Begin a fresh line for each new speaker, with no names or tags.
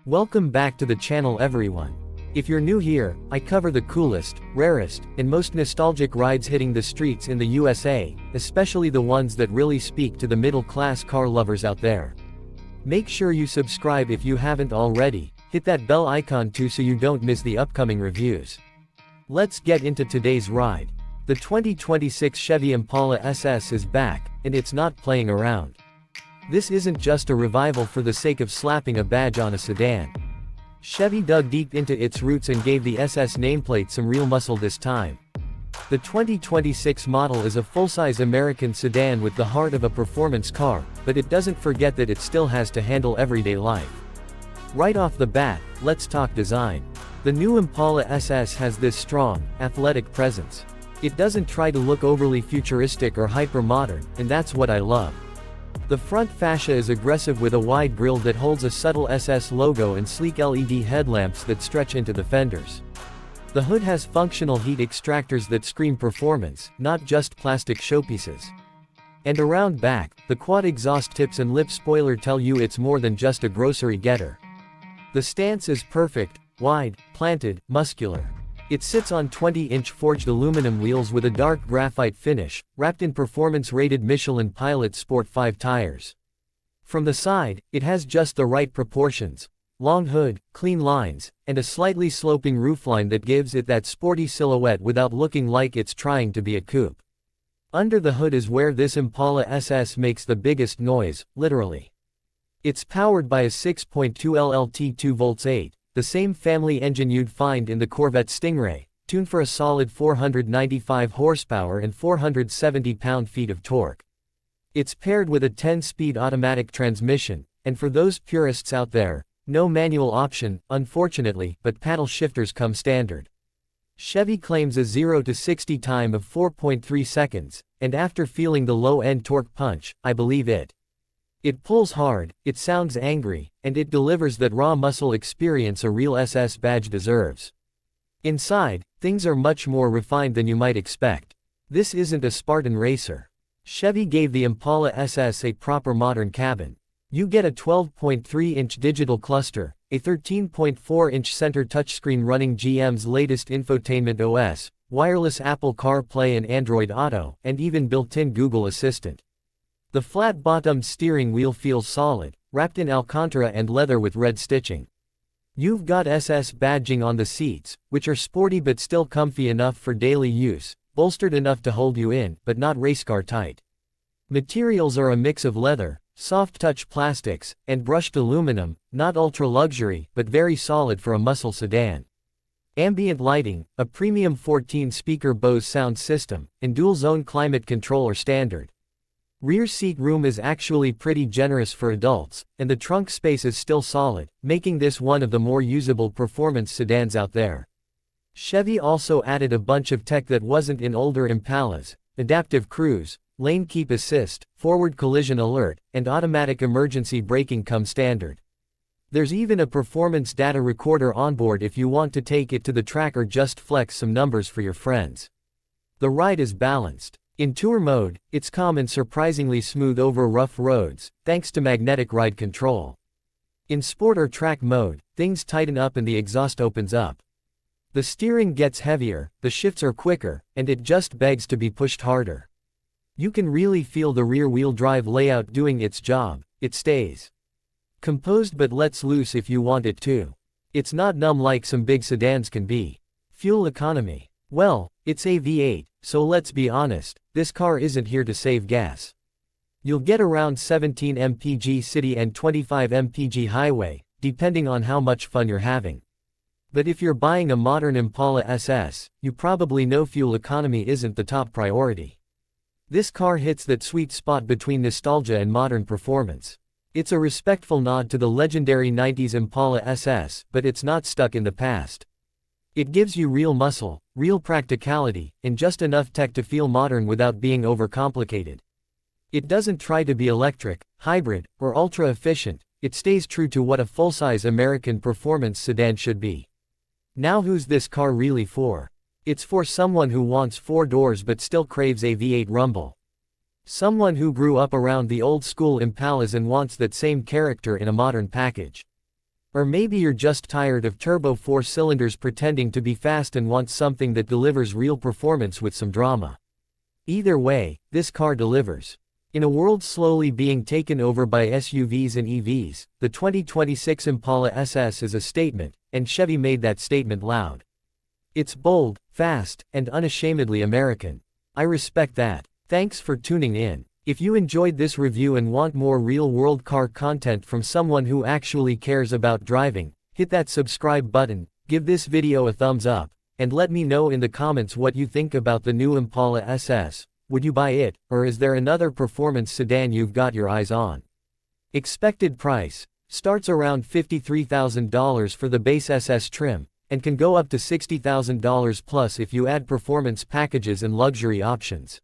Welcome back to the channel everyone. If you're new here, I cover the coolest, rarest, and most nostalgic rides hitting the streets in the USA, especially the ones that really speak to the middle-class car lovers out there. Make sure you subscribe if you haven't already, hit that bell icon too so you don't miss the upcoming reviews. Let's get into today's ride. The 2026 Chevy Impala SS is back, and it's not playing around. This isn't just a revival for the sake of slapping a badge on a sedan. Chevy dug deep into its roots and gave the SS nameplate some real muscle this time. The 2026 model is a full-size American sedan with the heart of a performance car, but it doesn't forget that it still has to handle everyday life. Right off the bat, let's talk design. The new Impala SS has this strong, athletic presence. It doesn't try to look overly futuristic or hyper-modern, and that's what I love. The front fascia is aggressive with a wide grille that holds a subtle SS logo and sleek LED headlamps that stretch into the fenders. The hood has functional heat extractors that scream performance, not just plastic showpieces. And around back, the quad exhaust tips and lip spoiler tell you it's more than just a grocery getter. The stance is perfect, wide, planted, muscular. It sits on 20-inch forged aluminum wheels with a dark graphite finish, wrapped in performance-rated Michelin Pilot Sport 5 tires. From the side, it has just the right proportions: long hood, clean lines, and a slightly sloping roofline that gives it that sporty silhouette without looking like it's trying to be a coupe. Under the hood is where this Impala SS makes the biggest noise, literally. It's powered by a 6.2 LLT 2V8. The same family engine you'd find in the Corvette Stingray, tuned for a solid 495 horsepower and 470 pound-feet of torque. It's paired with a 10-speed automatic transmission, and for those purists out there, no manual option, unfortunately, but paddle shifters come standard. Chevy claims a 0 to 60 time of 4.3 seconds, and after feeling the low-end torque punch, I believe it. It pulls hard, it sounds angry, and it delivers that raw muscle experience a real SS badge deserves. Inside, things are much more refined than you might expect. This isn't a Spartan racer. Chevy gave the Impala SS a proper modern cabin. You get a 12.3-inch digital cluster, a 13.4-inch center touchscreen running GM's latest infotainment OS, wireless Apple CarPlay and Android Auto, and even built-in Google Assistant. The flat-bottomed steering wheel feels solid, wrapped in Alcantara and leather with red stitching. You've got SS badging on the seats, which are sporty but still comfy enough for daily use, bolstered enough to hold you in, but not racecar tight. Materials are a mix of leather, soft-touch plastics, and brushed aluminum, not ultra-luxury, but very solid for a muscle sedan. Ambient lighting, a premium 14-speaker Bose sound system, and dual-zone climate control are standard. Rear seat room is actually pretty generous for adults, and the trunk space is still solid, making this one of the more usable performance sedans out there. Chevy also added a bunch of tech that wasn't in older Impalas: adaptive cruise, lane keep assist, forward collision alert, and automatic emergency braking come standard. There's even a performance data recorder onboard if you want to take it to the track or just flex some numbers for your friends. The ride is balanced. In tour mode, it's calm and surprisingly smooth over rough roads, thanks to magnetic ride control. In sport or track mode, things tighten up and the exhaust opens up. The steering gets heavier, the shifts are quicker, and it just begs to be pushed harder. You can really feel the rear-wheel drive layout doing its job. It stays composed but lets loose if you want it to. It's not numb like some big sedans can be. Fuel economy. Well, it's a V8, so let's be honest, this car isn't here to save gas. You'll get around 17 mpg city and 25 mpg highway, depending on how much fun you're having. But if you're buying a modern Impala SS, you probably know fuel economy isn't the top priority. This car hits that sweet spot between nostalgia and modern performance. It's a respectful nod to the legendary 90s Impala SS, but it's not stuck in the past. It gives you real muscle, real practicality, and just enough tech to feel modern without being overcomplicated. It doesn't try to be electric, hybrid, or ultra-efficient. It stays true to what a full-size American performance sedan should be. Now who's this car really for? It's for someone who wants 4 doors but still craves a V8 rumble. Someone who grew up around the old-school Impalas and wants that same character in a modern package. Or maybe you're just tired of turbo 4 cylinders pretending to be fast and want something that delivers real performance with some drama. Either way, this car delivers. In a world slowly being taken over by SUVs and EVs, the 2026 Impala SS is a statement, and Chevy made that statement loud. It's bold, fast, and unashamedly American. I respect that. Thanks for tuning in. If you enjoyed this review and want more real-world car content from someone who actually cares about driving, hit that subscribe button, give this video a thumbs up, and let me know in the comments what you think about the new Impala SS. Would you buy it, or is there another performance sedan you've got your eyes on? Expected price starts around $53,000 for the base SS trim, and can go up to $60,000 plus if you add performance packages and luxury options.